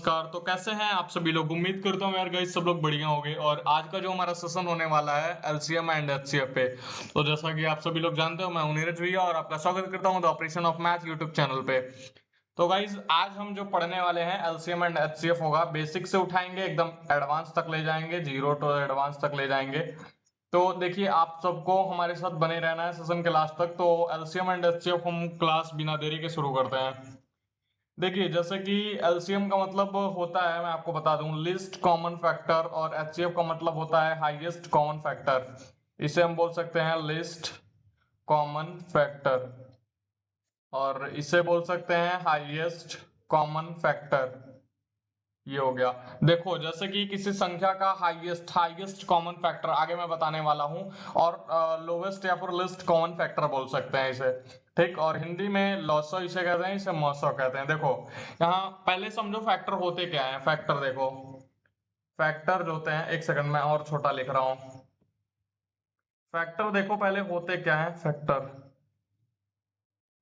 नमस्कार। तो कैसे हैं आप सभी लोग? उम्मीद करता हूँ यार गाइस सब लोग बढ़िया होंगे। और आज का जो हमारा सेशन होने वाला है एलसीएम एंड एचसीएफ पे। तो जैसा कि आप सभी लोग जानते हो, मैं हूं नीरज भैया और आपका स्वागत करता हूं the operation of math YouTube channel पे। तो गाइस आज हम जो पढ़ने वाले हैं एलसीएम एंड एचसीएफ होगा, बेसिक से उठाएंगे एकदम एडवांस तक ले जाएंगे, जीरो टू एडवांस तक ले जाएंगे। तो देखिए आप सबको हमारे साथ बने रहना है सेशन के लास्ट तक। तो एलसीएम एंड एचसीएफ हम क्लास बिना देरी के शुरू करते हैं। देखिए जैसे कि एलसीएम का मतलब होता है, मैं आपको बता दूं, लिस्ट कॉमन फैक्टर, और एचसीएफ का मतलब होता है हाईएस्ट कॉमन फैक्टर। इसे हम बोल सकते हैं लिस्ट कॉमन फैक्टर, और इसे बोल सकते हैं हाईएस्ट कॉमन फैक्टर। ये हो गया। देखो जैसे कि किसी संख्या का हाईएस्ट हाईएस्ट कॉमन फैक्टर आगे मैं बताने वाला हूं, और लोवेस्ट या फिर लिस्ट कॉमन फैक्टर बोल सकते हैं इसे। ठीक, और हिंदी में लॉसो इसे कहते हैं, इसे मौसो कहते हैं। देखो यहाँ पहले समझो फैक्टर होते क्या है। फैक्टर देखो, फैक्टर जो होते हैं, एक सेकंड में और छोटा लिख रहा हूं। फैक्टर देखो पहले होते क्या है। फैक्टर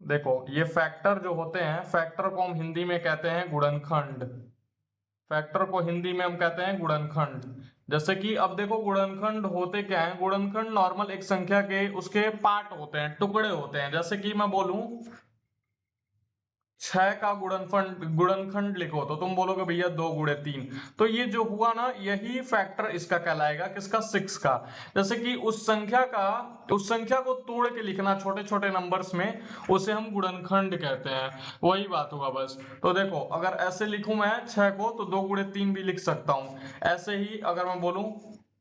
देखो, ये फैक्टर जो होते हैं, फैक्टर को हम हिंदी में कहते हैं गुणनखंड। फैक्टर को हिंदी में हम कहते हैं गुणनखंड। जैसे कि अब देखो गुणनखंड होते क्या हैं। गुणनखंड नॉर्मल एक संख्या के उसके पार्ट होते हैं, टुकड़े होते हैं। जैसे कि मैं बोलूं 6 का गुणनखंड लिखो तो तुम बोलोगे भैया 2 गुणे 3। तो ये जो हुआ ना, यही फैक्टर इसका कहलाएगा, किसका? 6 का। जैसे कि उस संख्या को तोड़ के लिखना छोटे छोटे नंबर्स में, उसे हम गुणनखंड कहते हैं। वही बात हुआ बस। तो देखो अगर ऐसे लिखूं मैं 6 को, तो 2 गुणे 3 भी लिख सकता हूं। ऐसे ही अगर मैं बोलूं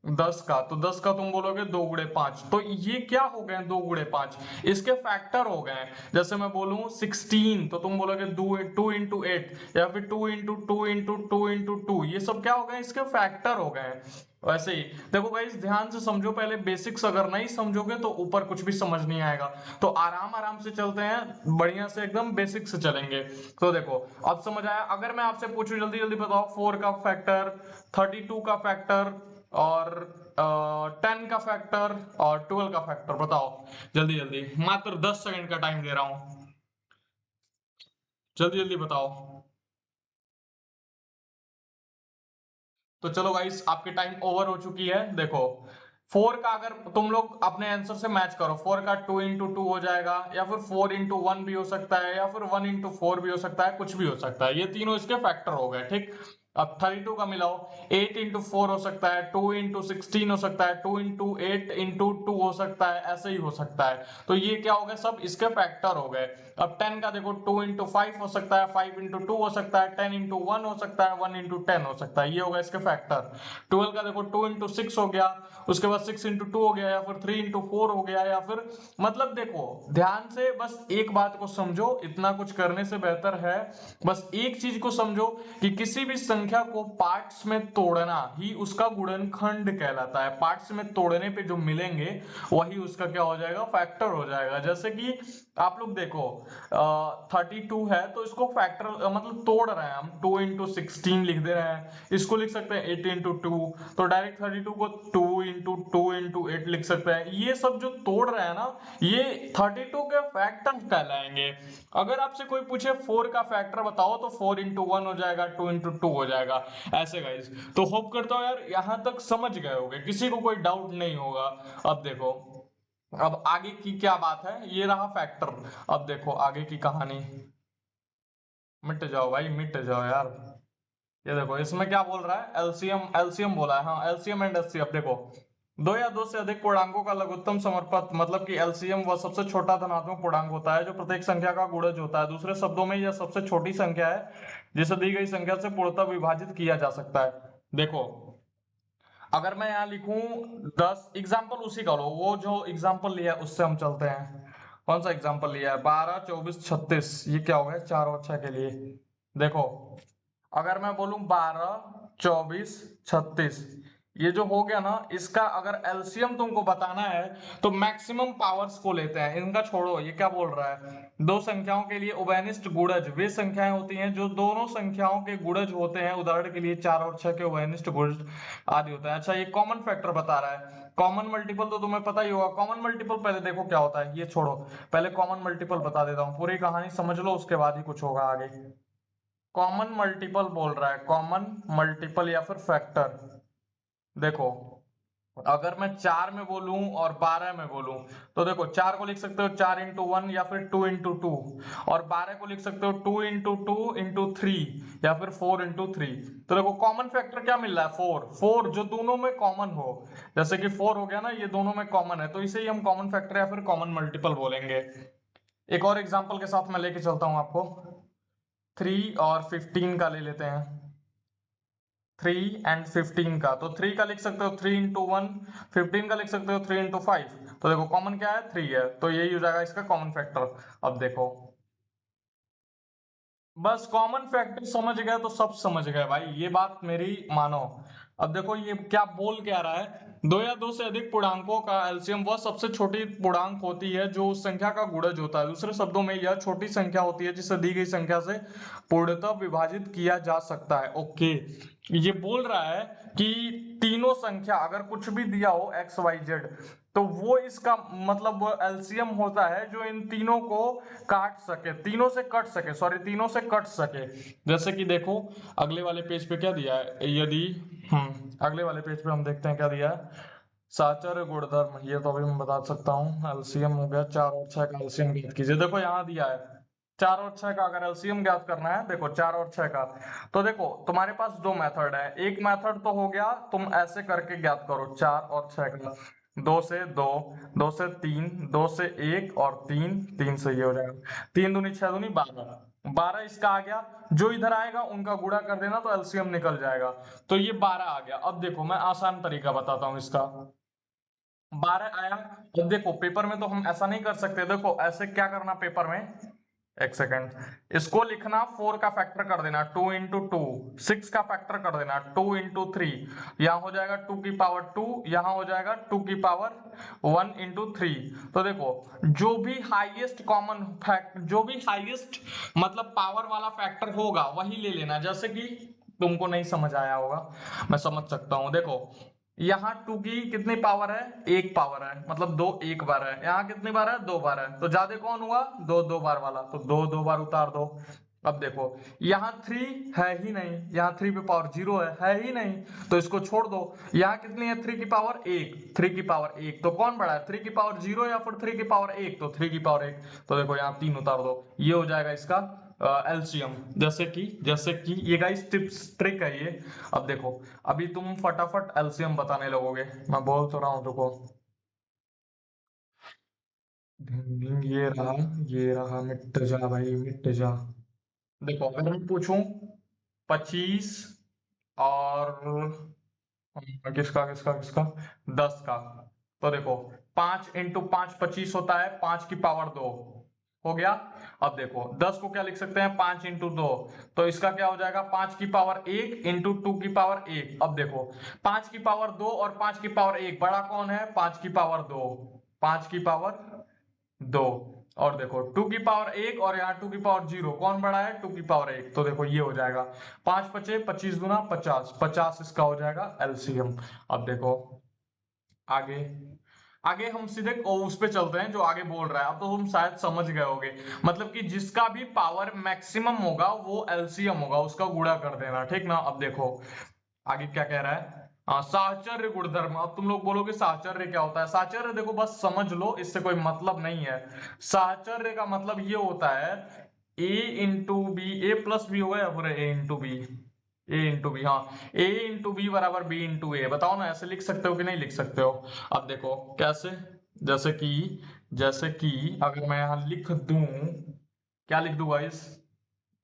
10 का, तो 10 का तुम बोलोगे 2 गुणे 5। तो ये क्या हो गए? 2 गुणे 5 इसके फैक्टर हो गए। जैसे मैं बोलूं 16, तो तुम बोलोगे 2 इंटू 8, या फिर 2 इंटू 2 इंटू 2 इंटू 2। ये सब क्या हो गए? इसके फैक्टर हो गए। वैसे ही देखो गाइस, ध्यान से समझो पहले बेसिक्स। अगर नहीं समझोगे तो ऊपर कुछ भी समझ नहीं आएगा। तो आराम आराम से चलते हैं, बढ़िया से एकदम बेसिक से चलेंगे। तो देखो अब समझ आया। अगर मैं आपसे पूछूं जल्दी जल्दी बताओ, 4 का फैक्टर, 32 का फैक्टर, और 10 का फैक्टर, और 12 का फैक्टर बताओ जल्दी जल्दी। मात्र 10 सेकंड का टाइम दे रहा हूं, जल्दी जल्दी बताओ। तो चलो गाइस, आपके टाइम ओवर हो चुकी है। देखो 4 का अगर तुम लोग अपने आंसर से मैच करो, 4 का 2 इंटू 2 हो जाएगा, या फिर 4 इंटू 1 भी हो सकता है, या फिर 1 इंटू 4 भी हो सकता है, कुछ भी हो सकता है। ये तीनों इसके फैक्टर हो गए। ठीक, अब 32 का मिलाओ, 8 इंटू 4 हो सकता है, 2 इंटू 16 हो सकता है, 2 इंटू 8 इंटू 2 हो सकता है, ऐसे ही हो सकता है। तो ये क्या हो गए? सब इसके फैक्टर हो गए। अब 10 का देखो, 2 इंटू 5 हो सकता है, 5 इंटू 2 हो सकता है, 10 इंटू 1 हो सकता है, 1 इंटू 10 हो सकता है। ये होगा इसके फैक्टर। 12 का देखो, 2 इंटू 6 हो गया, उसके बाद 6 इंटू 2 हो गया, या फिर 3 इंटू 4 हो गया, या फिर मतलब देखो ध्यान से बस एक बात को समझो, इतना कुछ करने से बेहतर है बस एक चीज को समझो कि किसी भी संख्या को पार्ट्स में तोड़ना ही उसका गुणनखंड कहलाता है। पार्ट्स में तोड़ने पे जो मिलेंगे वही उसका क्या हो जाएगा? फैक्टर हो जाएगा। जैसे कि आप लोग देखो 32 है, तो इसको फैक्टर मतलब तोड़ रहे हैं हम, 2 इंटू 16 लिख दे रहे हैं। इसको लिख सकते हैं 8 इंटू 2, तो डायरेक्ट 32 को 2 इंटू 8 लिख सकते हैं। ये सब जो तोड़ रहे हैं ना, ये 32 के फैक्टर कहलाएंगे। अगर आपसे कोई पूछे 4 का फैक्टर बताओ, तो 4 इंटू 1 हो जाएगा, 2 इंटू 2 हो जाएगा। ऐसे गाइस, तो होप करता हूं यार यहां तक समझ गए होंगे, किसी को कोई डाउट नहीं होगा। अब देखो, अब आगे की क्या बात है। ये रहा फैक्टर। अब देखो आगे की कहानी। मिट जाओ भाई, मिट जाओ यार। ये देखो इसमें क्या बोल रहा है? एलसीएम, एलसीएम बोला है। हाँ, एलसीएम एंड एचसीएफ। देखो दो या दो से अधिक पूर्णांकों का लघुत्तम समर्पत, मतलब कि एलसीएम वह सबसे छोटा धनात्मक पूर्णांक होता है जो प्रत्येक संख्या का गुणज होता है। दूसरे शब्दों में यह सबसे छोटी संख्या है जिसे दी गई संख्या से पूर्णतः विभाजित किया जा सकता है। देखो अगर मैं यहाँ लिखूं 10, एग्जाम्पल उसी का लो, वो जो एग्जाम्पल लिया है उससे हम चलते हैं। कौन सा एग्जाम्पल लिया है? 12, 24, 36। ये क्या हो गया? 4 और 6 के लिए। देखो अगर मैं बोलूं 12, 24, 36, ये जो हो गया ना, इसका अगर एलसीएम तुमको बताना है तो मैक्सिमम पावर्स को लेते हैं। इनका छोड़ो, ये क्या बोल रहा है? दो संख्याओं के लिए उभयनिष्ठ गुणज वे संख्याएं होती हैं जो दोनों संख्याओं के गुणज होते हैं। उदाहरण के लिए 4 और 6 के उभयनिष्ठ गुणज आदि होता है। अच्छा, ये कॉमन फैक्टर बता रहा है। कॉमन मल्टीपल तो तुम्हें पता ही होगा। कॉमन मल्टीपल पहले देखो क्या होता है, ये छोड़ो, पहले कॉमन मल्टीपल बता देता हूँ। पूरी कहानी समझ लो, उसके बाद ही कुछ होगा आगे। कॉमन मल्टीपल बोल रहा है, कॉमन मल्टीपल या फिर फैक्टर। देखो अगर मैं 4 में बोलूं और 12 में बोलूं तो देखो 4 को लिख सकते हो 4 इंटू 1 या फिर 2 इंटू 2, और 12 को लिख सकते हो 2 इंटू 2 इंटू 3 या फिर 4 इंटू 3। तो देखो कॉमन फैक्टर क्या मिल रहा है, 4 4 जो दोनों में कॉमन हो, जैसे कि 4 हो गया ना, ये दोनों में कॉमन है, तो इसे ही हम कॉमन फैक्टर या फिर कॉमन मल्टीपल बोलेंगे। एक और एग्जांपल के साथ मैं लेके चलता हूं आपको, 3 और 15 का ले लेते हैं, 3 एंड 15 का। तो 3 का लिख सकते हो 3 इंटू 1, 15 का लिख सकते हो 3 इंटू 5। तो देखो कॉमन क्या है, 3 है, तो यही हो जाएगा इसका कॉमन फैक्टर। अब देखो बस कॉमन फैक्टर समझ गए तो सब समझ गए भाई, ये बात मेरी मानो। अब देखो ये क्या बोल क्या रहा है, दो या दो से अधिक पूर्णांकों का एलसीएम वह सबसे छोटी पूर्णांक होती है जो उस संख्या का गुणज होता है। दूसरे शब्दों में यह छोटी संख्या होती है जिसे दी गई संख्या से पूर्णतः विभाजित किया जा सकता है। ओके, ये बोल रहा है कि तीनों संख्या अगर कुछ भी दिया हो एक्स वाई जेड, तो वो इसका मतलब एलसीएम होता है जो इन तीनों को काट सके, तीनों से कट सके, सॉरी तीनों से कट सके। जैसे कि देखो अगले वाले पेज पे क्या दिया है, यदि अगले वाले पेज पे हम देखते हैं क्या दिया है, साचर गुणधर्म, ये तो अभी मैं बता सकता हूँ। एलसीएम हो गया 4 और 6 का एलसीएम ज्ञात कीजिए। देखो यहाँ दिया है 4 और 6 का अगर एलसीएम ज्ञात करना है, देखो 4 और 6 का, तो देखो तुम्हारे पास दो मेथड है। एक मेथड तो हो गया तुम ऐसे करके ज्ञात करो 4 और 6 का, 2 से 2, 2 से 3, 2 से 1 और 3, 3 से ये हो जाएगा 3 दूनी 6 दूनी 12, 12 इसका आ गया। जो इधर आएगा उनका गुणा कर देना तो एलसीएम निकल जाएगा। तो ये 12 आ गया। अब देखो मैं आसान तरीका बताता हूँ इसका, 12 आया। अब देखो पेपर में तो हम ऐसा नहीं कर सकते, देखो ऐसे क्या करना पेपर में, एक सेकेंड, इसको लिखना 4 का फैक्टर कर देना 2 इंटू 2, 6 का फैक्टर कर देना 2 इंटू 3, यहाँ हो जाएगा 2 की पावर 2, यहाँ हो जाएगा 2 की पावर 1 इंटू 3। तो देखो जो भी हाईएस्ट कॉमन फैक्ट, जो भी हाईएस्ट मतलब पावर वाला फैक्टर होगा वही ले लेना। जैसे कि तुमको नहीं समझ आया होगा, मैं समझ सकता हूँ। देखो यहाँ 2 की कितनी पावर है, एक पावर है, मतलब दो एक बार है। यहाँ कितनी बार है, दो बार है, तो ज्यादा कौन हुआ, दो दो बार वाला, तो दो दो बार उतार दो। अब देखो यहाँ 3 है ही नहीं, यहाँ 3 पे पावर 0 है ही नहीं, तो इसको छोड़ दो। यहाँ कितनी है, 3 की पावर 1, 3 की पावर 1, तो कौन बड़ा है, 3 की पावर 0 या फिर 3 की पावर 1, तो 3 की पावर 1। तो देखो यहाँ 3 उतार दो, ये हो जाएगा इसका एलसीएम। जैसे कि ये गाइस टिप्स ट्रिक है ये। अब देखो अभी तुम फटाफट एलसीएम बताने लगोगे, मैं बोल तो रहा हूँ देखो, ये रहा मिट जा भाई मिट जा। देखो अगर मैं पूछूं 25 और किसका किसका किसका 10 का, तो देखो 5 इंटू 5 25 होता है, 5 की पावर 2 हो गया। अब देखो 10 को क्या लिख सकते हैं, 5 इंटू 2, तो इसका क्या हो जाएगा 5 की पावर 1 इंटू 2 की पावर 1। अब देखो 5 की पावर 2 और 5 की पावर 1 बड़ा कौन है, 5 की पावर 2, 5 की पावर 2, और देखो 2 की पावर 1 और यहाँ 2 की पावर 0 कौन बड़ा है, 2 की पावर 1। तो देखो ये हो जाएगा 5 पचे 25 दूना 50, 50 इसका हो जाएगा एलसीएम। अब देखो आगे, आगे हम सीधे उस पे चलते हैं जो आगे बोल रहा है। अब तो तुम शायद समझ गए होगे, मतलब कि जिसका भी पावर मैक्सिमम होगा वो एलसीएम होगा, उसका गुणा कर देना, ठीक ना। अब देखो आगे क्या कह रहा है, साहचर्य गुणधर्म। अब तुम लोग बोलोगे साहचर्य क्या होता है, साहचर्य देखो बस समझ लो, इससे कोई मतलब नहीं है। साहचर्य का मतलब ये होता है ए इंटू बी, ए प्लस बी होगा या फिर ए इंटू बी, ए इंटू बी, हाँ ए इंटू बी बराबर बी इंटू ए। बताओ ना ऐसे लिख सकते हो कि नहीं लिख सकते हो। अब देखो कैसे, जैसे कि अगर मैं यहां लिख दूं, क्या लिख दूंगा इस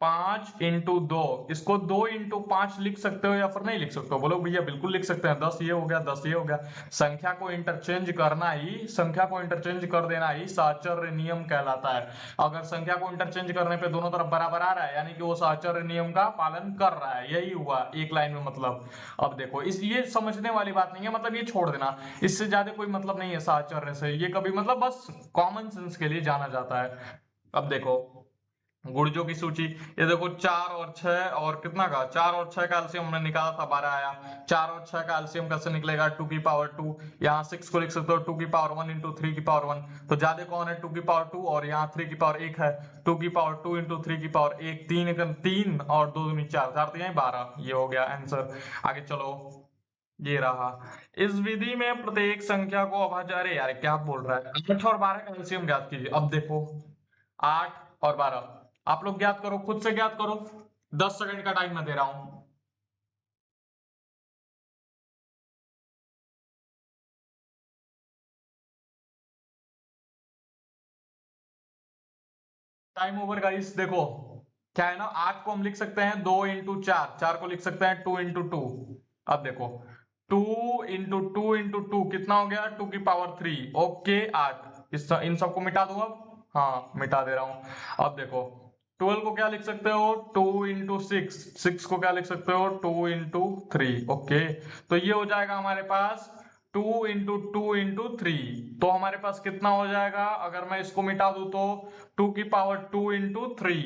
5 इंटू 2, इसको 2 इंटू 5 लिख सकते हो या फिर नहीं लिख सकते हो, बोलो भैया बिल्कुल लिख सकते हैं, 10 ये हो गया 10 ये हो गया। संख्या को इंटरचेंज करना ही, संख्या को इंटरचेंज कर देना ही साहचर्य नियम कहलाता है। अगर संख्या को इंटरचेंज करने पे दोनों तरफ बराबर आ रहा है यानी कि वो साहचर्य नियम का पालन कर रहा है, यही हुआ एक लाइन में मतलब। अब देखो इस ये समझने वाली बात नहीं है, मतलब ये छोड़ देना, इससे ज्यादा कोई मतलब नहीं है साहचर्य से, ये कभी मतलब बस कॉमन सेंस के लिए जाना जाता है। अब देखो गुर्जों की सूची, ये देखो 4 और 6 और कितना का 4 और 6 कैल्शियम हमने निकाला था 12 आया। 4 और 6 कैल्शियम कैसे निकलेगा 2 की पावर 2, यहाँ 6 को लिख सकते हो 2 की पावर 1 इंटू 3 की पावर 1, तो ज्यादा कौन है 2 की पावर 2 और यहाँ 3 की पावर 1 है। 2 की पावर 2 इंटू 3 की पावर 1, 3 और 2 दूनी 4, 4 12, ये हो गया आंसर। आगे चलो, ये रहा। इस विधि में प्रत्येक संख्या को अभाज्य, अरे यार क्या बोल रहा है, 8 और 12 का एलसीएम ज्ञात कीजिए। अब देखो 8 और 12 आप लोग ज्ञात करो, खुद से ज्ञात करो, 10 सेकंड का टाइम मैं दे रहा हूं। Time over guys. देखो क्या है ना, 8 को हम लिख सकते हैं 2 इंटू 4, 4 को लिख सकते हैं 2 इंटू 2। अब देखो 2 इंटू 2 इंटू 2 कितना हो गया 2 की पावर 3, ओके 8। इन सबको मिटा दूं अब, हाँ मिटा दे रहा हूं। अब देखो 12 को क्या लिख सकते हो 2 इंटू 6, 6 को क्या लिख सकते हो 2 इंटू 3, ओके। तो ये हो जाएगा हमारे पास 2 इंटू 2 इंटू 3। तो हमारे पास कितना हो जाएगा, अगर मैं इसको मिटा दूं तो 2 की पावर 2 इंटू 3,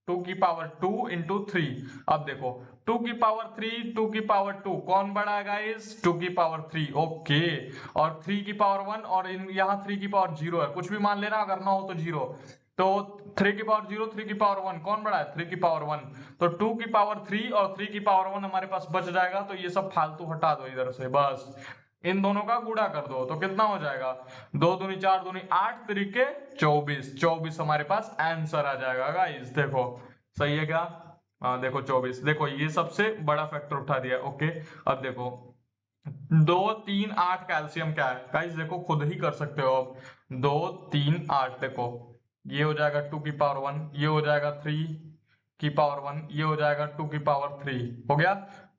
2 की पावर 2 इंटू 3। अब देखो 2 की पावर 3, 2 की पावर 2 कौन बड़ा है गाइस 2 की पावर 3, ओके। और 3 की पावर 1 और यहाँ 3 की पावर 0 है, कुछ भी मान लेना, अगर ना हो तो 0। तो 3 की पावर 0, 3 की पावर 1 कौन बड़ा है 3 की पावर 1। तो 2 की पावर 3 और 3 की पावर 1 हमारे पास बच जाएगा, तो ये सब फालतू हटा दो इधर से बस। इन दोनों का गुणा कर दो तो कितना हो जाएगा, 2 दूनी 4 दूनी 8, तरीके 24, 24 हमारे पास आंसर आ जाएगा गाइस। देखो सही है क्या, हाँ देखो 24, देखो ये सबसे बड़ा फैक्टर उठा दिया, ओके। अब देखो 2 3 8 कैल्शियम क्या है गाइस, देखो खुद ही कर सकते हो अब। 2 3 8 देखो, ये हो जाएगा 2 की पावर 1, ये हो जाएगा 3 की पावर 1, ये हो जाएगा 2 की पावर 3, हो गया।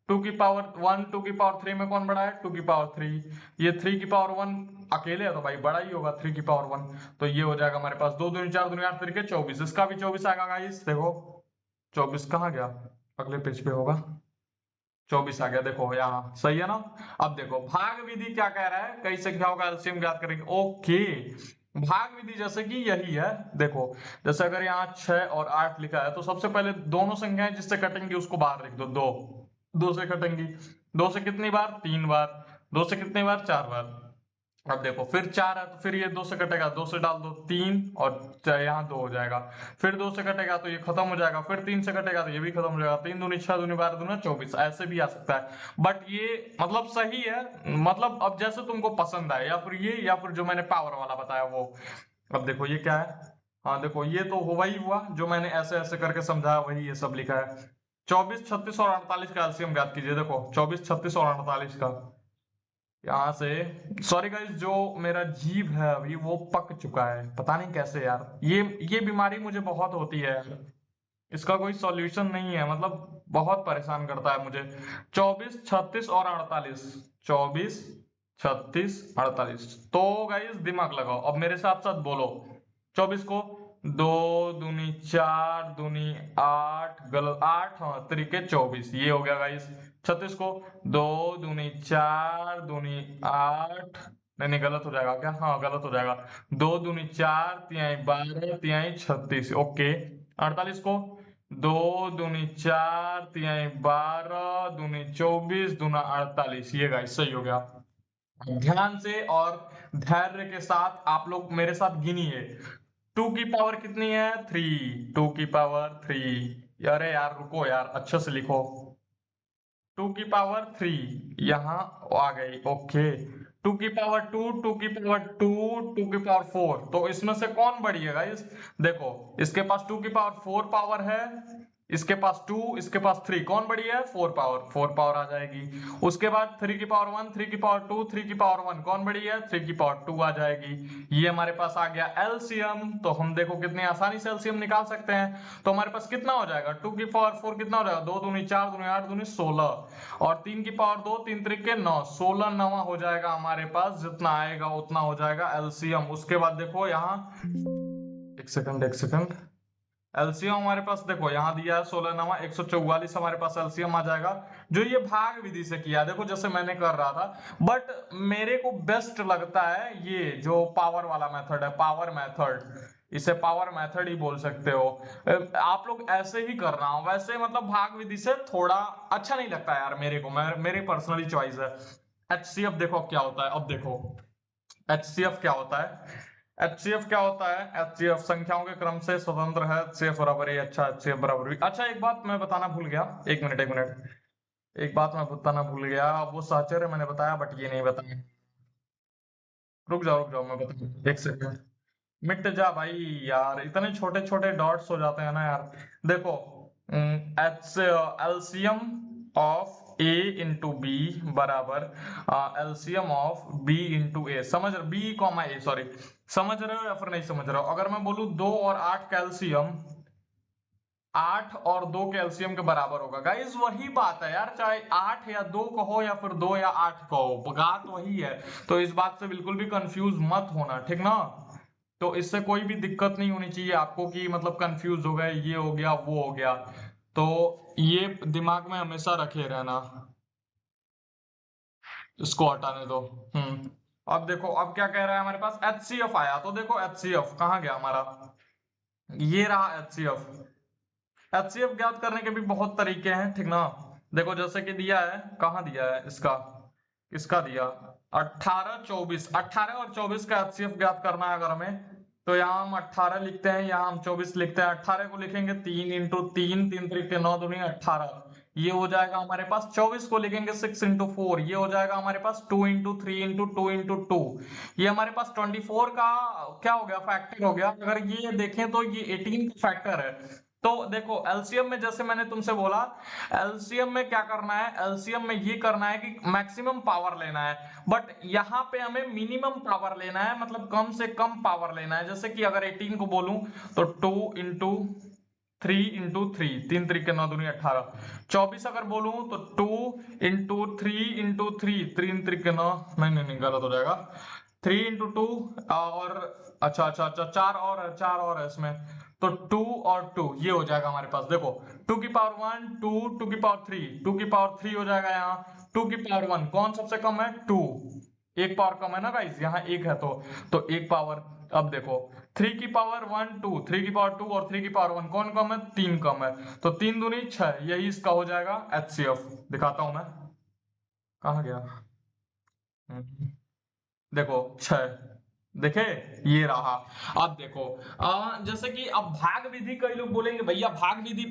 2 की पावर 1, 2 की पावर 3 में कौन बड़ा है 2 की पावर 3। ये 3 की पावर 1 अकेले है तो भाई बड़ा ही होगा 3 की पावर 1। तो ये हो जाएगा हमारे पास 2 दूनी 4 दूनी 8 तरीके 24, इसका भी 24 आएगा गाइस। देखो 24 कहाँ गया, अगले पेज पे होगा, 24 आ गया, देखो यहाँ सही है ना। अब देखो भाग विधि क्या कह रहा है, कई संख्याओं का एलसीएम ज्ञात करेंगे, ओके। भाग विधि जैसे कि यही है, देखो जैसे अगर यहाँ 6 और 8 लिखा है तो सबसे पहले दोनों संख्याएं जिससे कटेंगी उसको बाहर लिख दो, दो, दो से कटेंगी, दो से कितनी बार 3 बार, दो से कितनी बार 4 बार। अब देखो फिर 4 है तो फिर ये 2 से कटेगा, 2 से डाल दो 3 और यहाँ 2 हो जाएगा। फिर 2 से कटेगा तो ये खत्म हो जाएगा, फिर 3 से कटेगा तो ये भी खत्म हो जाएगा। 3 दूनी 6 दूनी 12 दूनी 24 ऐसे भी आ सकता है, बट ये मतलब सही है, मतलब अब जैसे तुमको पसंद आए, या फिर ये या फिर जो मैंने पावर वाला बताया वो। अब देखो ये क्या है, हाँ देखो ये तो वही हुआ जो मैंने ऐसे ऐसे करके समझाया, वही ये सब लिखा है। 24 36 और 48 का एलसीएम ज्ञात कीजिए। देखो 24 36 और 48 का, यहाँ से, सॉरी गाइस जो मेरा जीभ है अभी वो पक चुका है, पता नहीं कैसे यार, ये बीमारी मुझे बहुत होती है यार, इसका कोई सॉल्यूशन नहीं है, मतलब बहुत परेशान करता है मुझे। 24 36 और 48, 24 36 48, तो गाइस दिमाग लगाओ, अब मेरे साथ साथ बोलो। 24 को 2 दूनी 4 दूनी 8, गलत 8, हाँ तरीके 24, ये हो गया गाइस। 36 को 2 दूनी 4 दूनी 8, नहीं नहीं गलत हो जाएगा क्या, हाँ गलत हो जाएगा। 2 दूनी 4 तिहाई 12 तिहाई 36, ओके। 48 को 2 दूनी 4 तिहाई 12 दूनी 24 दूना 48, ये गाइस सही हो गया। ध्यान से और धैर्य के साथ आप लोग मेरे साथ गिनिए, 2 की पावर कितनी है 3, 2 की पावर 3, अरे यार रुको यार अच्छे से लिखो, 2 की पावर 3 यहाँ आ गई, ओके। 2 की पावर 2, 2 की पावर 2, 2 की पावर 4, तो इसमें से कौन बड़ी है गाइस, देखो इसके पास 2 की पावर 4 पावर है, इसके पास 2, इसके पास 3, कौन बड़ी है 4 पावर आ जाएगी। उसके बाद 3 की पावर 1, 3 की पावर 2, 3 की पावर 1 कौन बड़ी है 3 की पावर 2 आ जाएगी। ये हमारे पास आ गया एलसीएम, तो हम देखो कितनी आसानी से एलसीएम निकाल सकते हैं। तो हमारे पास कितना हो जाएगा 2 की पावर 4 कितना हो जाएगा 2 दूनी 4 दूनी 8 दूनी 16, और 3 की पावर 2, 3 तरीके 9, 16 नवा हो जाएगा हमारे पास, जितना आएगा उतना हो जाएगा एलसीएम। उसके बाद देखो यहाँ, एक सेकंड एक सेकंड, एलसीएम हमारे पास देखो यहाँ दिया है 16 नवा 144, हमारे पास एलसीएम आ जाएगा। जो ये भाग विधि से किया देखो जैसे मैंने कर रहा था, बट मेरे को बेस्ट लगता है ये जो पावर वाला मेथड है, पावर मेथड। इसे पावर मेथड ही बोल सकते हो। आप लोग ऐसे ही करना हो, वैसे मतलब भाग विधि से थोड़ा अच्छा नहीं लगता यार मेरे को, मेरी पर्सनली चॉइस है। एचसीएफ देखो अब क्या होता है, अब देखो एचसीएफ क्या होता है। एचसीएफ क्या होता है, एचसीएफ संख्याओं के क्रम से स्वतंत्र है, एचसीएफ बराबर है, अच्छा एचसीएफ बराबर भी। अच्छा एक बात मैं बताना भूल गया, एक मिनट एक मिनट, एक बात मैं बताना भूल गया, वो साहचर्य मैंने बताया बट ये नहीं बताया। रुक जाओ मैं बताऊँ, एक सेकंड। मिट जा भाई, यार इतने छोटे छोटे डॉट्स हो जाते हैं ना यार। देखो एच LCM of a into b बराबर LCM of b into a, समझ रहे, बी कॉमा ए, सॉरी, समझ रहे हो या फिर नहीं समझ रहे हो। अगर मैं बोलूं 2 और 8 कैल्शियम, 8 और 2 कैल्शियम के बराबर होगा, गाइस वही बात है यार, चाहे 8 या 2 कहो या फिर 2 या 8 कहो, बात वही है। तो इस बात से बिल्कुल भी कंफ्यूज मत होना, ठीक ना। तो इससे कोई भी दिक्कत नहीं होनी चाहिए आपको कि मतलब कंफ्यूज हो गए, ये हो गया वो हो गया, तो ये दिमाग में हमेशा रखे रहना। इसको हटाने दो। अब देखो अब क्या कह रहा है हमारे पास, एचसीएफ आया, तो देखो एचसीएफ कहाँ गया हमारा, ये रहा एचसीएफ। एचसीएफ ज्ञात करने के भी बहुत तरीके हैं, ठीक ना। देखो जैसे कि दिया है, कहाँ दिया है इसका, इसका दिया 18 24, 18 और 24 का एचसीएफ ज्ञात करना है अगर हमें, तो यहाँ हम 18 लिखते हैं, यहाँ हम 24 लिखते हैं। 18 को लिखेंगे 3 × 3, 3 × 3 = 9, 18, ये हो जाएगा हमारे पास। 24 को लिखेंगे 6 × 4, ये हो जाएगा हमारे पास 2 × 3 × 2 × 2, ये हमारे पास 24 का क्या हो गया, फैक्टर हो गया। अगर ये देखें तो ये 18 का फैक्टर है। तो देखो एलसीएम में जैसे मैंने तुमसे बोला, एलसीएम में क्या करना है, एलसीएम में ये करना है कि मैक्सिमम पावर लेना है, बट यहाँ पे हमें मिनिमम पावर लेना है, मतलब कम से कम पावर लेना है। जैसे कि अगर 18 को बोलूं तो 2 × 3 × 3, 3 × 3 = 9, 18। 24 अगर बोलूं तो 2 × 3 × 3, 3 × 3 = 9, नहीं नहीं नहीं गलत हो जाएगा, 3 × 2 और अच्छा अच्छा अच्छा, चार और है इसमें, तो 2 और 2 ये हो जाएगा हमारे पास। देखो 2 की पावर 1 2, 2 की पावर 3, 2 की पावर 3 हो जाएगा यहाँ, 2 की पावर 1 कौन सबसे कम है, 2, एक पावर कम है ना गाइस, यहाँ एक है तो एक पावर। अब देखो 3 की पावर 1 2, 3 की पावर 2 और 3 की पावर 1 कौन कम है, 3 कम है, तो 3 दूनी 6, यही इसका हो जाएगा एचसीएफ। दिखाता हूं मैं, कहाँ गया, देखो 6, देखे, ये रहा। अब देखो जैसे कि अब भाग विधि, कई लोग बोलेंगे भैया भाग विधि,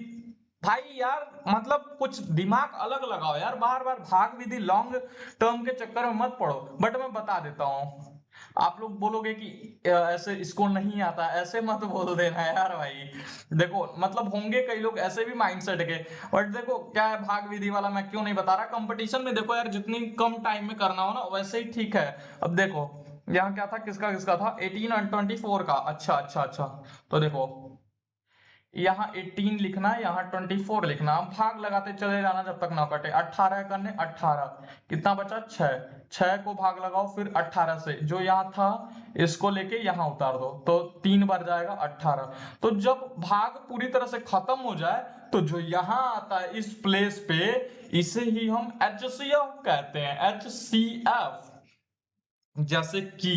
भाई यार मतलब कुछ दिमाग अलग लगाओ यार, बार बार भाग विधि लॉन्ग टर्म के चक्कर में मत पड़ो। बट मैं बता देता हूँ, आप लोग बोलोगे कि ऐसे इसको नहीं आता, ऐसे मत बोल देना यार भाई। देखो मतलब होंगे कई लोग ऐसे भी माइंडसेट के, बट देखो क्या है, भाग विधि वाला मैं क्यों नहीं बता रहा, कंपटीशन में देखो यार जितनी कम टाइम में करना हो ना वैसे ही ठीक है। अब देखो यहाँ क्या था, किसका किसका था, 18 और 24 का, अच्छा अच्छा अच्छा, तो देखो यहाँ 18 लिखना है, यहाँ 24 लिखना, आप भाग लगाते चले जाना जब तक ना कटे। 18 करने 18, कितना बचा 6, 6 को भाग लगाओ फिर 18 से, जो यहाँ था इसको लेके यहाँ उतार दो, तो 3 बार जाएगा 18। तो जब भाग पूरी तरह से खत्म हो जाए तो जो यहाँ आता है इस प्लेस पे, इसे ही हम एचसीएफ कहते हैं, एचसीएफ। जैसे कि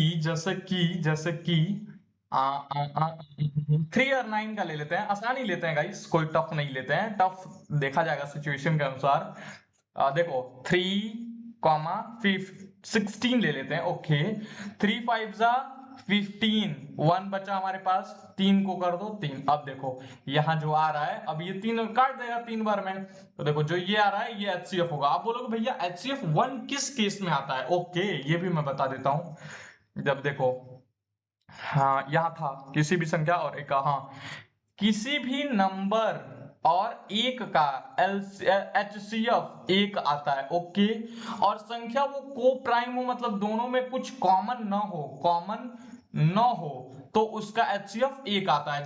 3 और 9 का ले लेते हैं, आसान ही लेते हैं गाइस, कोई टफ नहीं लेते हैं, टफ देखा जाएगा सिचुएशन के अनुसार। देखो 3, 16 ले लेते हैं, ओके। 3 5 = 15, 1 बचा हमारे पास, 3 को कर दो 3। अब देखो यहाँ जो आ रहा है, अब ये 3 काट देगा 3 बार में, तो देखो जो ये आ रहा है ये एचसीएफ होगा। आप बोलोगे भैया एचसीएफ 1 किस केस में आता है, ओके ये भी मैं बता देता हूँ। जब देखो हाँ यहाँ था किसी भी संख्या और एक, हाँ किसी भी नंबर और एक का एचसीएफ 1 आता है, ओके। और संख्या वो को प्राइम हो, मतलब दोनों में कुछ कॉमन न हो, तो उसका एचसीएफ 1 आता है।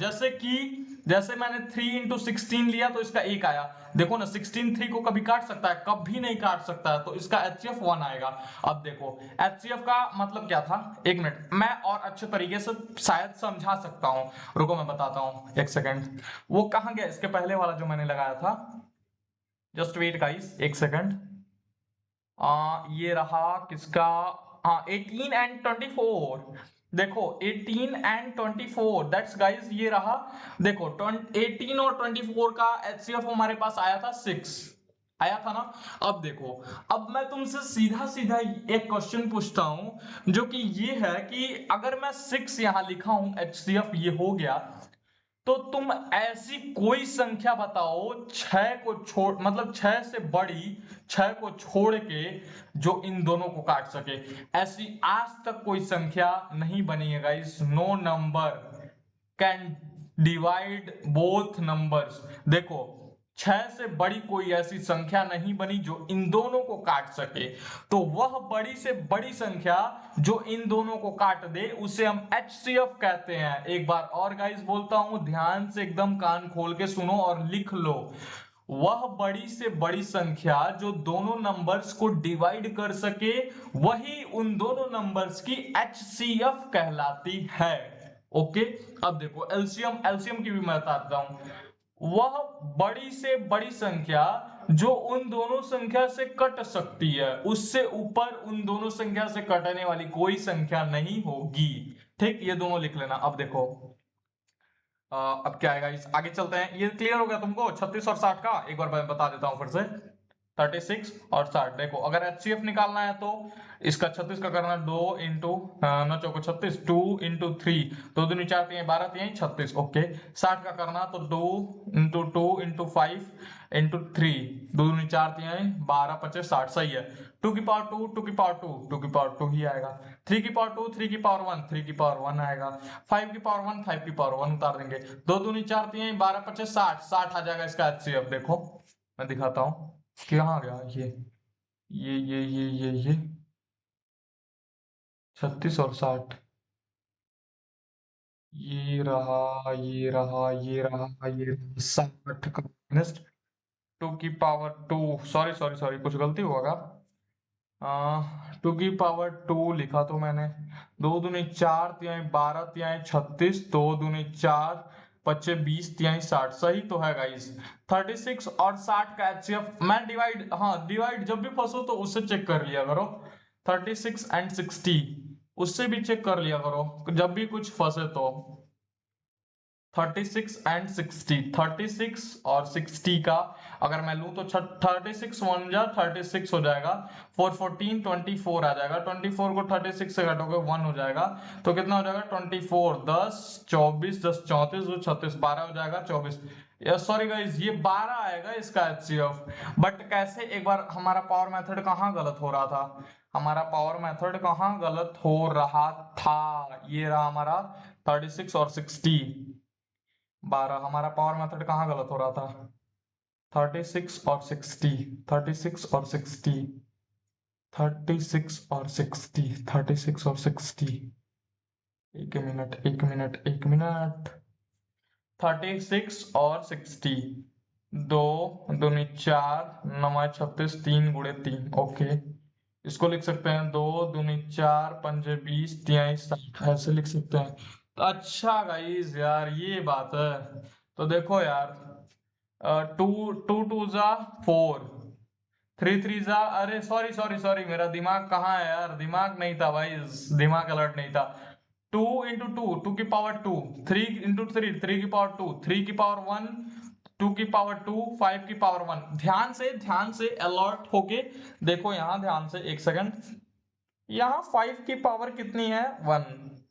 जैसे मैंने 3 × 16 लिया तो इसका 1 आया, देखो ना 16 3 को कभी काट सकता है, कभी नहीं काट सकता है, तो इसका एचसीएफ 1 आएगा। अब देखो एचसीएफ का मतलब क्या था, एक मिनट मैं और अच्छे तरीके से शायद समझा सकता हूं, रुको मैं बताता हूं, एक सेकंड। वो कहां गया इसके पहले वाला जो मैंने लगाया था, जस्ट वेट गाइस एक सेकंड। ये रहा किसका, हाँ 18 और 24, देखो 18 एंड 24 दैट्स गाइस ये रहा। देखो 18 और 24 का एचसीएफ हमारे पास आया था 6, आया था ना। अब देखो, अब मैं तुमसे सीधा सीधा एक क्वेश्चन पूछता हूं जो कि ये है कि अगर मैं 6 यहां लिखा हूं, एचसीएफ ये हो गया, तो तुम ऐसी कोई संख्या बताओ 6 को छोड़, मतलब 6 से बड़ी, 6 को छोड़ के, जो इन दोनों को काट सके। ऐसी आज तक कोई संख्या नहीं बनी है guys. No number can divide both numbers. देखो 6 से बड़ी कोई ऐसी संख्या नहीं बनी जो इन दोनों को काट सके। तो वह बड़ी से बड़ी संख्या जो इन दोनों को काट दे उसे हम एचसीएफ कहते हैं। एक बार और गाइस बोलता हूं, ध्यान से एकदम कान खोल के सुनो और लिख लो। वह बड़ी से बड़ी संख्या जो दोनों नंबर्स को डिवाइड कर सके, वही उन दोनों नंबर्स की एचसीएफ कहलाती है। ओके, अब देखो एलसीएम, एलसीएम की भी मैं बताता हूं। वह बड़ी से बड़ी संख्या जो उन दोनों संख्या से कट सकती है, उससे ऊपर उन दोनों संख्या से कटने वाली कोई संख्या नहीं होगी। ठीक, ये दोनों लिख लेना। अब देखो अब क्या आएगा, इस आगे चलते हैं। ये क्लियर हो गया तुमको 36 और 60 का? एक बार मैं बता देता हूं फिर से। 36 और 60, देखो अगर एचसीएफ निकालना है तो इसका 36 का करना 2 इंटू 9 चौको 36, 2 इंटू 3, 2 दूनी 4 3 12 3 36। ओके, 60 का करना तो 2 इंटू 2 इंटू 5 इंटू 3, 2 दूनी 4 3 12 25 60। सही है। 2 की पावर 2, 2 की पावर 2, 2 की पावर 2 ही आएगा। 3 की पावर 2, 3 की पावर 1, 3 की पावर 1 आएगा। 5 की पावर 1, 5 की पावर 1 उतार देंगे। 2 दूनी 4 3 12 25 60, 60 आ जाएगा इसका एचसीएफ। देखो मैं दिखाता हूँ कहाँ गया ये 36 और 60, ये रहा 60 का माइनस 2 की पावर 2, सॉरी सॉरी सॉरी कुछ गलती हुआ का। 2 की पावर 2 लिखा तो मैंने। 2 दूनी 4 तिहाई 12 तिहाई 36, 2 दूनी 4 पच्चे 20 तिहाई 60। सही तो है गाइस। 36 और 60 का एचसीएफ मैं डिवाइड, हाँ डिवाइड जब भी फंसो तो उससे चेक कर लिया करो। 36 एंड 60 उससे भी चेक कर लिया करो जब भी कुछ फंसे तो। 36 एंड 60, 36 और 60 का अगर मैं लूं तो 36 वन जा 36 हो जाएगा। 4 14 24 आ जाएगा। 24 को 36 से घटोगे 1 हो जाएगा, तो कितना हो जाएगा 24 10 24 10 34 36 12 हो जाएगा 24। सॉरी गाइस, ये 12 आएगा इसका एचसीएफ। बट कैसे, एक बार हमारा पावर मेथड कहाँ गलत हो रहा था, हमारा पावर मेथड कहाँ गलत हो रहा था, ये रहा हमारा 36 और 60। 12 हमारा पावर मेथड कहाँ गलत हो रहा था, 36 और 60, 36 और 60, 36 और 60, 36 और 60। एक मिनट एक मिनट एक मिनट। 36 और 60, 2 दूनी 4 9 36 3 गुणे 3। ओके, इसको लिख सकते हैं 2 दूनी 4 पंजे 20 तिहाई 60, ऐसे लिख सकते हैं। तो अच्छा गाइस यार ये बात है। तो देखो यार, 2 2 2 जा 4, 3 3 जा, अरे सॉरी सॉरी सॉरी मेरा दिमाग कहाँ है यार, दिमाग नहीं था भाई, दिमाग अलर्ट नहीं था। 2 इंटू 2, 2 की पावर 2, 3 इंटू 3, 3 की पावर 2, 3 की पावर 1, 2 की पावर 2, 5 की पावर 1। ध्यान से अलर्ट होके देखो यहाँ, ध्यान से एक सेकंड। यहाँ 5 की पावर कितनी है 1,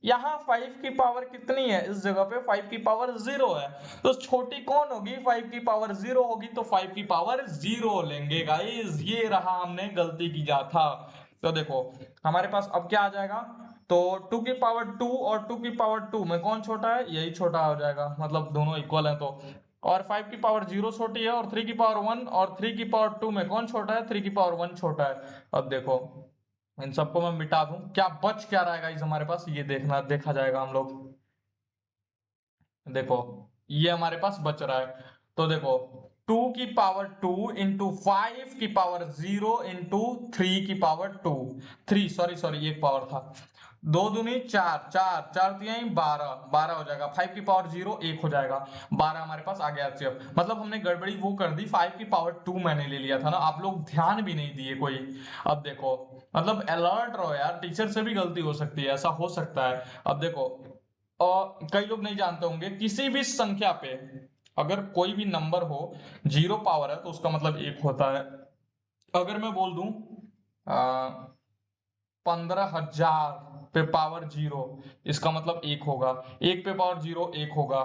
यहाँ 5 की पावर कितनी है, इस जगह पे 5 की पावर 0 है, तो छोटी कौन होगी, 5 की पावर 0 होगी, तो 5 की पावर 0 लेंगे गाइस। ये रहा, हमने गलती किया था। तो देखो हमारे पास अब क्या आ जाएगा, तो 2 की पावर 2 और 2 की पावर 2 में कौन छोटा है, यही छोटा हो जाएगा, मतलब दोनों इक्वल है तो। और 5 की पावर 0 छोटी है, और 3 की पावर 1 और 3 की पावर 2 में कौन छोटा है, 3 की पावर 1 छोटा है। अब देखो इन सबको मैं मिटा दूं, क्या बच क्या रहेगा इस हमारे पास, ये देखना देखा जाएगा हम लोग। देखो ये हमारे पास बच रहा है, तो देखो 2 की पावर 2 इंटू 5 की पावर 0 इंटू 3 की पावर 2, 3 सॉरी सॉरी एक पावर था, दो दूनी चार, चार चार तिहाई 12, 12 हो जाएगा, 5 की पावर 0 1 हो जाएगा, 12 हमारे पास आ गया एचसीएफ। मतलब हमने गड़बड़ी वो कर दी, 5 की पावर 2 मैंने ले लिया था ना, आप लोग ध्यान भी नहीं दिए कोई। अब देखो, मतलब अलर्ट रहो यार, टीचर से भी गलती हो सकती है, ऐसा हो सकता है। अब देखो, और कई लोग नहीं जानते होंगे, किसी भी संख्या पे अगर कोई भी नंबर हो, जीरो पावर है तो उसका मतलब एक होता है। अगर मैं बोल दूं 15,000 पे पावर 0, इसका मतलब एक होगा। एक पे पावर 0 एक होगा,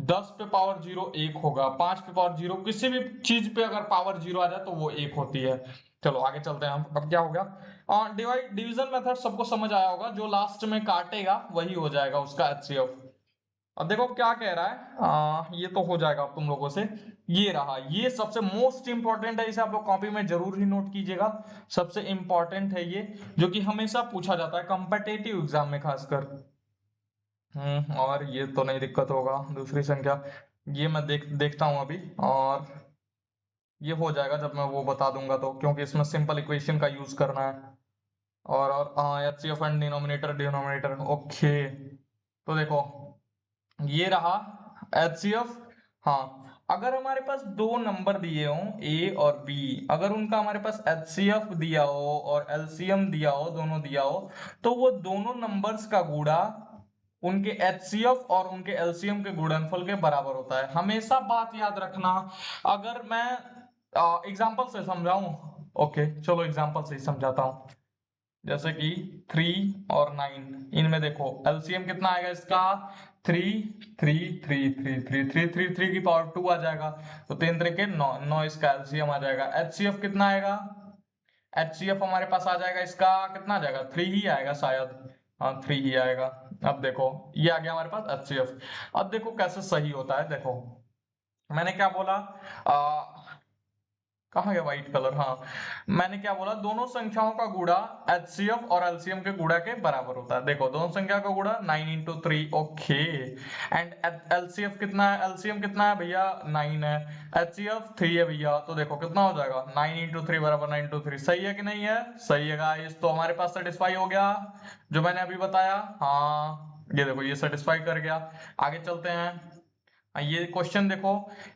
10 पे पावर 0 एक होगा, 5 पे पावर 0, किसी भी चीज पे अगर पावर 0 आ जाए तो वो एक होती है। चलो आगे चलते हैं हम। अब क्या हो गया, डिवाइड डिवीजन मेथड सबको समझ आया होगा, जो लास्ट में काटेगा वही हो जाएगा उसका एचसीएफ। अब देखो क्या कह रहा है, ये तो हो जाएगा तुम लोगों से। ये रहा, ये सबसे मोस्ट इंपॉर्टेंट है, इसे आप लोग कॉपी में जरूर ही नोट कीजिएगा। सबसे इंपॉर्टेंट है ये, जो कि हमेशा पूछा जाता है कॉम्पिटिटिव एग्जाम में खासकर। और ये तो नहीं दिक्कत होगा, दूसरी संख्या ये मैं देखता हूं अभी, और ये हो जाएगा जब मैं वो बता दूंगा तो, क्योंकि इसमें सिंपल इक्वेशन का यूज करना है। और HCF and denominator denominator, okay. तो देखो, ये रहा एचसीएफ। हाँ, अगर हमारे पास दो नंबर दिए हों ए और बी, अगर उनका हमारे पास एचसीएफ दिया हो और एलसीएम दिया हो, दोनों दिया हो, तो वो दोनों नंबर्स का गुणा उनके एचसीएफ और उनके एलसीएम के गुणनफल के बराबर होता है। हमेशा बात याद रखना। अगर मैं एग्जांपल से समझाऊं, ओके चलो एग्जांपल से ही समझाता हूं। जैसे कि 3 और 9, इनमें देखो एलसीएम कितना आएगा इसका, 3 3 3 3 3 3 3 3 की पावर 2 आ जाएगा, तो 3 3 के 9, 9 इसका एलसीएम आ जाएगा। एचसीएफ कितना आएगा, एचसीएफ हमारे पास आ जाएगा इसका, कितना आ जाएगा, 3 ही आएगा शायद। हाँ 3 ही आएगा। अब देखो ये आ गया हमारे पास एचसीएफ। अब देखो कैसे सही होता है, देखो मैंने क्या बोला, कहाँ गया व्हाइट कलर, हाँ मैंने क्या बोला, दोनों संख्याओं का गुणा एचसीएफ और एलसीएम के गुणा के बराबर होता है। देखो दोनों संख्या का गुणा 9 × 3, ओके। एंड एलसीएफ कितना है, एलसीएम कितना है भैया, 9 है, एचसीएफ 3 है भैया, तो देखो कितना हो जाएगा, 9 × 3 बराबर 9 × 3। सही है कि नहीं है, सही है गाइस, तो हमारे पास सेटिस्फाई हो गया जो मैंने अभी बताया। हाँ ये देखो ये सेटिस्फाई कर गया। आगे चलते हैं। ये क्वेश्चन देखो,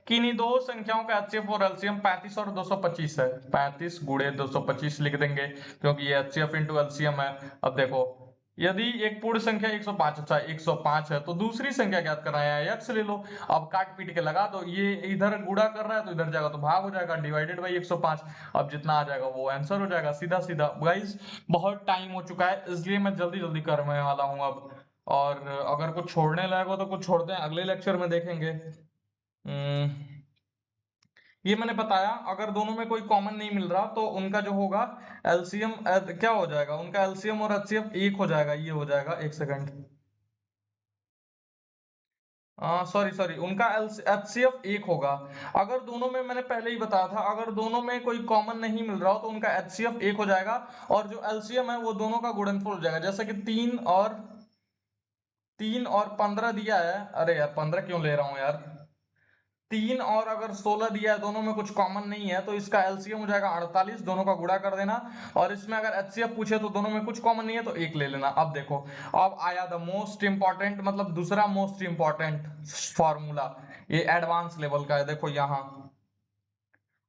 किन्हीं दो संख्याओं का एचसीएफ और एलसीएम 35 और 225 है। 35 गुणे 225 लिख देंगे, क्योंकि ये एचसीएफ इंटू एलसीएम है। अब देखो, यदि एक पूर्ण संख्या 105, अच्छा 105 है, तो दूसरी संख्या ज्ञात करना है, एक्स ले लो। अब काट पीट के लगा दो, ये इधर गुणा कर रहा है तो इधर जाएगा तो भाग हो जाएगा, डिवाइडेड बाई 105। अब जितना आ जाएगा वो आंसर हो जाएगा, सीधा सीधा। गाइस बहुत टाइम हो चुका है, इसलिए मैं जल्दी जल्दी करने वाला हूँ अब। और अगर कुछ छोड़ने लायक हो तो कुछ छोड़ते हैं, अगले लेक्चर में देखेंगे। ये मैंने बताया, अगर दोनों में कोई कॉमन नहीं मिल रहा तो उनका जो होगा एलसीएम क्या हो जाएगा, उनका एलसीएम और एचसीएफ एक हो जाएगा। ये हो जाएगा, एक सेकंड, सॉरी सॉरी, उनका एचसीएफ एक होगा। अगर दोनों में, मैंने पहले ही बताया था, अगर दोनों में कोई कॉमन नहीं मिल रहा हो तो उनका एचसीएफ एक हो जाएगा, और जो एलसीएम है वो दोनों का गुणनफल हो जाएगा। जैसे कि 3 और 15 दिया है, अरे यार 15 क्यों ले रहा हूँ यार, 3 और अगर 16 दिया है, दोनों में कुछ कॉमन नहीं है, तो इसका एलसीएम हो जाएगा 48, दोनों का गुणा कर देना। और इसमें अगर एचसीएफ पूछे तो दोनों में कुछ कॉमन नहीं है तो एक ले लेना। अब देखो, अब आया द मोस्ट इंपॉर्टेंट, मतलब दूसरा मोस्ट इंपॉर्टेंट फॉर्मूला, ये एडवांस लेवल का है। देखो यहाँ,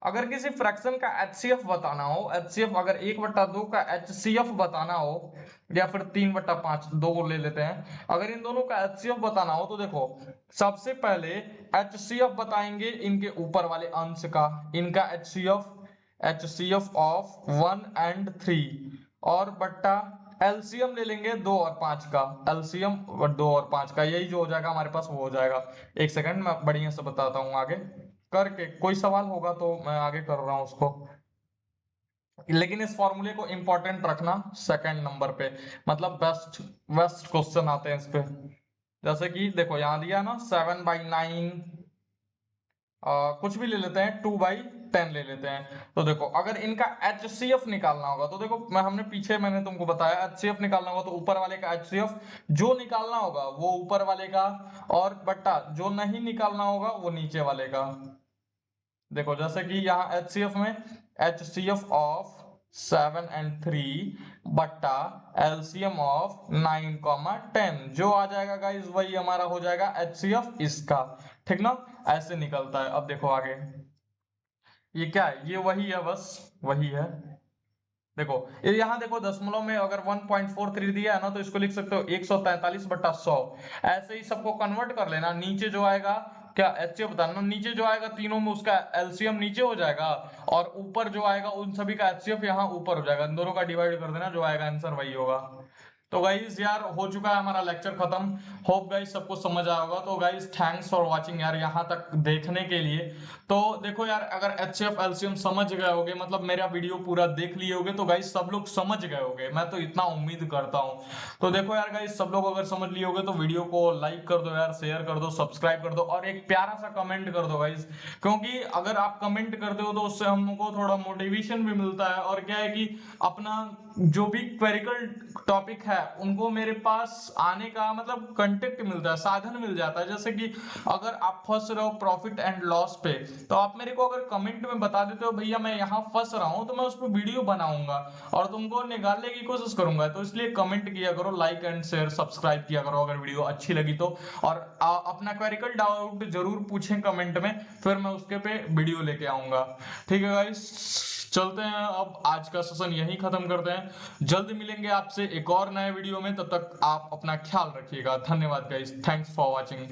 अगर किसी फ्रैक्शन का एचसीएफ बताना हो, एचसीएफ अगर 1/2 का एचसीएफ बताना हो, या फिर 3/5, दो ले लेते हैं, अगर इन दोनों का एचसीएफ बताना हो तो देखो, सबसे पहले एचसीएफ बताएंगे इनके ऊपर वाले अंश का, इनका एचसीएफ, एचसीएफ ऑफ 1 और 3, और बट्टा एलसीएम ले लेंगे 2 और 5 का, एलसीएम 2 और 5 का, यही जो हो जाएगा हमारे पास वो हो जाएगा। एक सेकंड मैं बढ़िया से बताता हूँ आगे करके, कोई सवाल होगा तो मैं आगे कर रहा हूं उसको। लेकिन इस फॉर्मूले को इंपॉर्टेंट रखना सेकंड नंबर पे, मतलब बेस्ट बेस्ट क्वेश्चन आते हैं इस पे। जैसे कि देखो यहाँ दिया ना 7/9, कुछ भी ले लेते हैं, 2/10 ले लेते हैं। तो देखो अगर इनका एचसीएफ निकालना होगा तो देखो, मैंने तुमको बताया, एचसीएफ निकालना होगा तो ऊपर वाले का एचसीएफ जो निकालना होगा वो ऊपर वाले का, और बट्टा जो नहीं निकालना होगा वो नीचे वाले का। देखो जैसे कि यहाँ HCF में HCF ऑफ 7 एंड 3 बट्टा एलसीएम ऑफ 9, 10 जो आ जाएगा गाइस वही हमारा हो जाएगा एचसीएफ इसका। ठीक ना, ऐसे निकलता है। अब देखो आगे, ये क्या है, ये वही है, बस वही है। देखो ये यहाँ देखो दशमलव में अगर 1.43 दिया है ना, तो इसको लिख सकते हो 143/100। ऐसे ही सबको कन्वर्ट कर लेना। नीचे जो आएगा क्या एचसीएफ बताना, नीचे जो आएगा तीनों में उसका एलसीएम नीचे हो जाएगा, और ऊपर जो आएगा उन सभी का एचसीएफ यहाँ ऊपर हो जाएगा। इन दोनों का डिवाइड कर देना, जो आएगा आंसर वही होगा। तो गाइज यार हो चुका है हमारा लेक्चर खत्म। होप गाइज सबको समझ आया होगा। तो गाइज थैंक्स फॉर वाचिंग यार, यहाँ तक देखने के लिए। तो देखो यार, अगर एचसीएफ एलसीएम समझ गए होगे, मतलब मेरा वीडियो पूरा देख लिए होगे, तो गाइज सब लोग समझ गए होगे, मैं तो इतना उम्मीद करता हूँ। तो देखो यार गाइज, सब लोग अगर समझ लिए होगे तो वीडियो को लाइक कर दो यार, शेयर कर दो, सब्सक्राइब कर दो, और एक प्यारा सा कमेंट कर दो गाइज। क्योंकि अगर आप कमेंट करते हो तो उससे हमको थोड़ा मोटिवेशन भी मिलता है, और क्या है कि अपना जो भी क्वेरिकल टॉपिक है उनको मेरे पास आने का मतलब कंटेक्ट मिलता है, साधन मिल जाता है। जैसे कि अगर आप फंस रहे हो प्रॉफिट एंड लॉस पे, तो आप मेरे को अगर कमेंट में बता देते हो भैया मैं यहाँ फंस रहा हूँ, तो मैं उस पर वीडियो बनाऊंगा और तुमको निकालने की कोशिश करूंगा। तो इसलिए कमेंट किया करो, लाइक एंड शेयर सब्सक्राइब किया करो अगर वीडियो अच्छी लगी तो। और अपना क्वेरिकल डाउट जरूर पूछें कमेंट में, फिर मैं उसके पे वीडियो लेके आऊंगा। ठीक है गाइस, चलते हैं अब, आज का सेशन यहीं खत्म करते हैं। जल्द मिलेंगे आपसे एक और नए वीडियो में, तब तक आप अपना ख्याल रखिएगा। धन्यवाद गाइस, थैंक्स फॉर वॉचिंग।